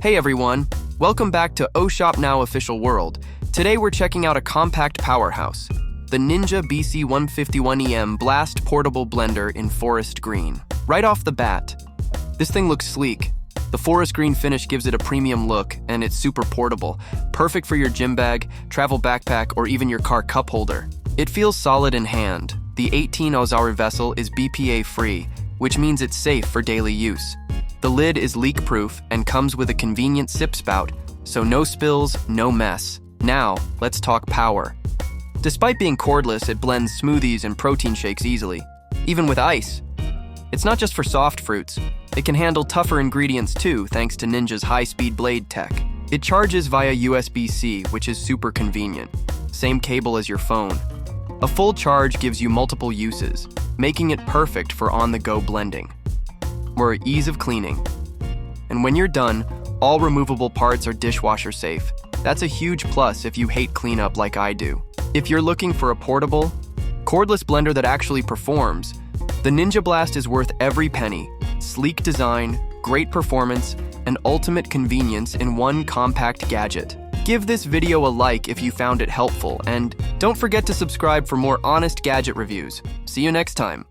Hey everyone, welcome back to Shop Now Official World. Today we're checking out a compact powerhouse, the Ninja BC151EM Blast Portable Blender in Forest Green. Right off the bat, this thing looks sleek. The forest green finish gives it a premium look, and it's super portable, perfect for your gym bag, travel backpack, or even your car cup holder. It feels solid in hand. The 18-oz vessel is BPA-free, which means it's safe for daily use. The lid is leak-proof and comes with a convenient sip spout, so no spills, no mess. Now, let's talk power. Despite being cordless, it blends smoothies and protein shakes easily, even with ice. It's not just for soft fruits. It can handle tougher ingredients too, thanks to Ninja's high-speed blade tech. It charges via USB-C, which is super convenient. Same cable as your phone. A full charge gives you multiple uses, making it perfect for on-the-go blending or ease of cleaning. And when you're done, all removable parts are dishwasher safe. That's a huge plus if you hate cleanup like I do. If you're looking for a portable, cordless blender that actually performs, the Ninja Blast is worth every penny. Sleek design, great performance, and ultimate convenience in one compact gadget. Give this video a like if you found it helpful, and don't forget to subscribe for more honest gadget reviews. See you next time.